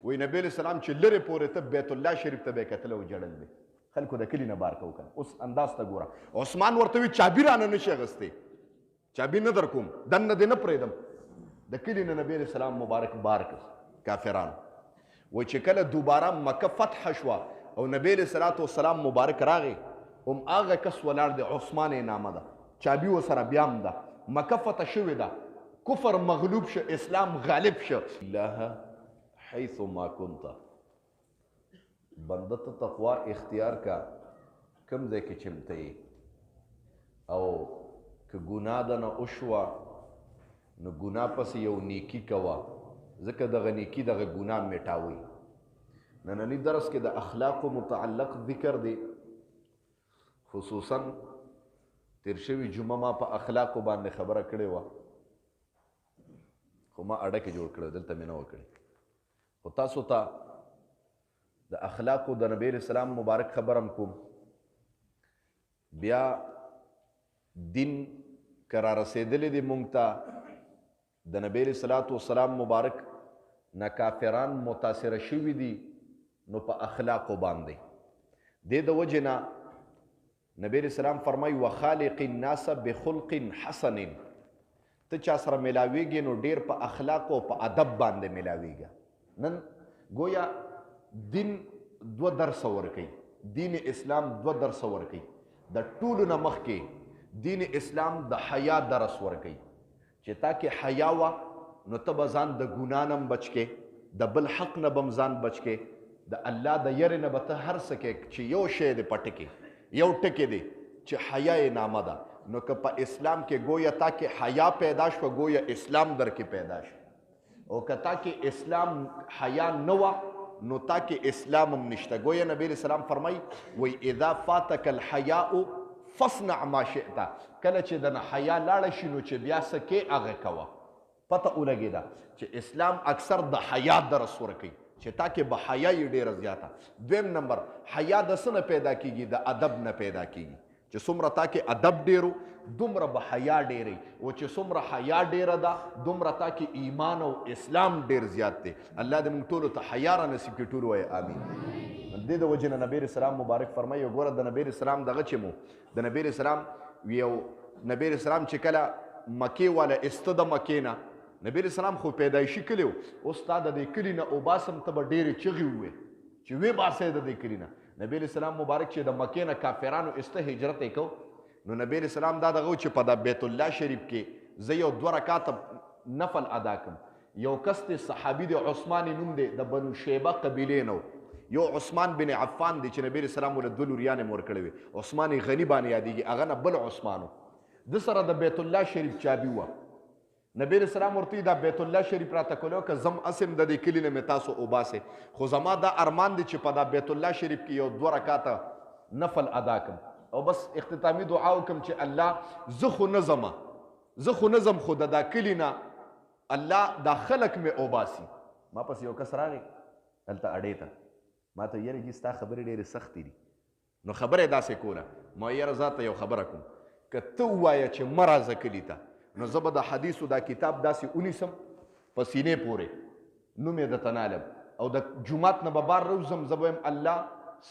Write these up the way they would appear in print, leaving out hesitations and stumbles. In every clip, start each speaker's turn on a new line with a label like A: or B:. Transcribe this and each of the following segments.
A: وی نبی علیہ السلام چې لرې پورې ته بیت الله شریف ته به یې کتل او جړل دی خلکو د کلي نه بار کو کنه. اوس انداز ته ګوره عثمان ورته وی چابي رانه نشي اغستی چابي نه در کوم دننه دې نه پرېږدم د کلي نه نبی علیہ السلام مبارک بار کړ کافران. وی چې کله دوباره مکه فتح شوه او نبی علیہ السلام مبارک راغی هم هغه کس ولاړ دی عثمان یې نامه ده چابي ورسره بیا هم ده مکه فتح شوې ده کفر مغلوب شه اسلام غالب شه. الله حیث ما کنت بنده ته تقوا اختیار کا کم ځای کې چمته یې او که ګناه ده نه وشوه نو ګناه پسې یو نیکي کوه ځکه دغه نیکي دغه ګناه میټاوي. نننی درس کې د اخلاقو متعلق ذکر دی خصوصا تیر شوي جمعه ما په اخلاقو باندې خبره کړې وه خو ما اډه کې جوړ کړی دلته مې نه وکړې خو تاسو ته د اخلاقو د نبی علیہ السلام مبارک خبرم کوم. بیا دین که را رسېدلی دی مونږ ته د نبی علیہ السلام مبارک نه کافران متاثره شوي دي نو په اخلاقو باندې دې د وجې نه نبی علیہ السلام فرمایي وخالق الناس بخلق حسن ته چا سره ملاویږي نو ډیر په اخلاق او په ادب باندې ملاویږي. نن گویا دین دو درس ورکوي دین اسلام دو درس ورکوي د ټولو نه مخکې دین اسلام د حیا درس ورکوي چې تا کې حیا وه نو ته به ځان د ګناه نه بچ کې د بل حق نه به هم ځان بچ کې د الله د یرې نه به ته هر څه کې چې یو شی دی په ټکې یو ټکې دی چې حیا یې نامه ده نو که په اسلام کې گویا تا کې حیا پیدا شوه گویا اسلام در کې پیدا شو او که تا کې اسلام حیا نه وه نو تا کې اسلام هم نشته. گویا نبی علیہ السلام فرمایي وی اذا فاتک الحیاء فاصنع ما شئت کله چې د نه حیا لاړه شي نو چې بیا څه کې هغه کوه. پته ولګېده چې اسلام اکثر د حیا درس ورکوي چې تا کې به حیا یې ډېره زیاته. دویم نمبر حیا د څه نه پیدا کیږي د ادب نه پیدا کیږي چې څومره تا کې ادب ډېرو دومره به حیا ډېری او چې څومره حیا ډېره ده دومره تا کې ایمان او اسلام ډېر زیات دی. الله دې موږ ټولو ته حیا را نصیب کړي ټول وایي آمین. دې د وجې نه نبی علیہ السلام مبارک فرمایي ګوره د نبی علیہ السلام دغه چې مو د نبی علیہ السلام یو نبی علیہ السلام چې کله مکې والا استه د مکې نه نبی علیہ السلام خو پیدایشي کلی و اوس تا د دې کلي نه اوباسم ته به ډېرې چغې ووې چې وې باسئ د دې کلي نه. نبی علیہ السلام مبارک چې د مکې نه کافرانو استه هجرت یې کو نو نبی علیہ السلام دا دغه چې په د بیت الله شریف کې زه یو 2 رکعاته نفل ادا کړم. یو کس دی صحابي دی عثمان نوم دی د بنو شیبه قبیلې نه یو عثمان بن عفان دی چې نبی علیہ السلام ول 2 لوریانې مور کړې وې عثمان غنی باندې یادېږي هغه نه بل عثمانو د سره د بیت الله شریف چابي وه. نبی علیہ السلام ورته دا بیت الله شریف راته کولو که زم اسم د دې کلي نه مې تاسو اوباسئ خو زما دا ارمان دی چې په دا بیت الله شریف کې یو 2 رکعاته نفل ادا کړم او بس اختتامی دعا وکم چې الله زه خو نه ځم خو د دا کلي نه الله دا خلق مې اوباسي. ما پس یو کس راغی دلته اډې ته ما ته یاره جي ستا خبرې ډېرې سختې دي نو خبره یې داسې کوله ما یاره ذاته یو خبره کوم که ته ووایه چې مه راځه کلي ته نو زه به د حدیثو دا کتاب داسې ونیسم په سینې پورې نوم یې درته نالم او د جومات نه به بار روزم زه به یم الله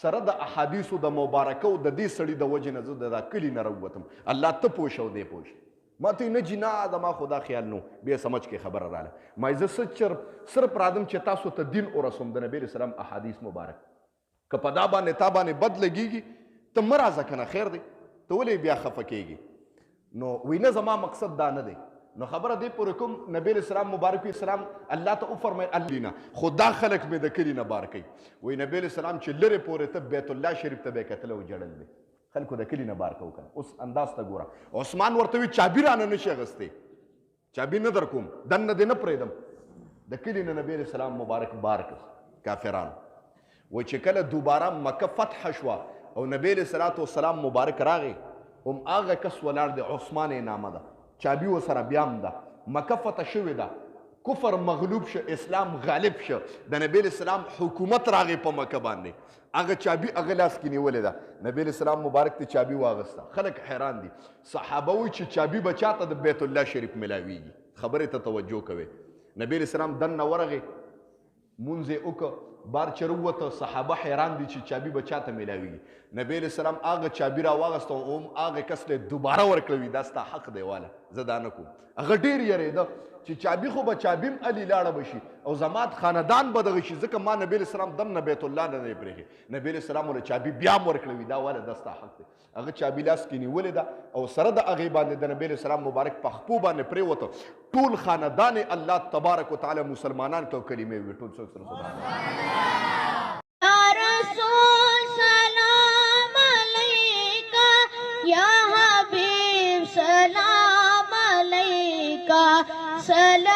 A: سره د احادیثو د مبارکو د دې سړي د وجې نه زه د دا کلي نه راووتم الله ته پوه شه او دی پوه شه. ما ته نه جي نه زما خو دا خیال نو بیا سمجھ کې خبره راله ما زه صرف رادم چې تاسو ته دین ورسوم د نبی اسلام احادیث مبارک که په دا باندې تا باندې بد لګېږي ته مه راځه که نه خیر دی ته ولې بیا خفه کېږي نو وی نه زما مقصد دا نه دی نو خبره دی پورې کوم نبی اسلام مبارک اسلام الله ته وفرمایل الینا خدا خلق مې د کلي نه بار کوي وی نبی اسلام چې لرې پورې ته بیت الله شریف ته به یې کتل او جړل دی خلکو د کلي نه بار کو کنه. اوس انداز ته ګوره عثمان ورته وی چابي رانه نشي اغستی چابي نه در کوم دننه دې نه پرېږدم د کلي نه نبی اسلام مبارک بار کړ کافران. وی چې کله دوباره مکه فتح شوه او نبی السلام مبارک راغی هم هغه کس ولاړ دی عثمان یې نامه ده چابي ورسره بیا هم ده مکه فتح شوې ده کفر مغلوب شه اسلام غالب شه د نبی اسلام حکومت راغی په مکه باندې هغه چابي هغه لاس کې نیولې ده نبی اسلام مبارک ته چابي واغسته. خلک حیران دي صحابه وایي چې چابي به چاته د بیت الله شریف ملاویږي خبرې ته توجه کوئ. نبی اسلام دننه ورغی مونځ یې وکړه بار چې راووته صحابه حیران دي چې چابي به چاته میلاویږي نبی علیه السلام هغه چابي راواغسته او هغه کس له دوباره ورکړوي دا ستا حق دی واله زه دا نه کوم هغه ډېر یېرېده چې چابي خو به چابي هم علي لاړه به شي او زما خاندان به دغه شي ځکه ما نبی علیه السلام دم نه بیت الله نه دی پرېښی نبی علیه السلام له چابي بیا هم ورکړوي دا واله دا ستا حق دی هغه چابي لاس کې نیولې ده او سره د هغې باندې د نبی علیه السلام مبارک په خپو باندې پرېوته ټول خاندان الله تبارک وتعالی مسلمانان ته کلمې وي ټول څوک سره سبحان
B: या हबीब सलाम अलैका सलाम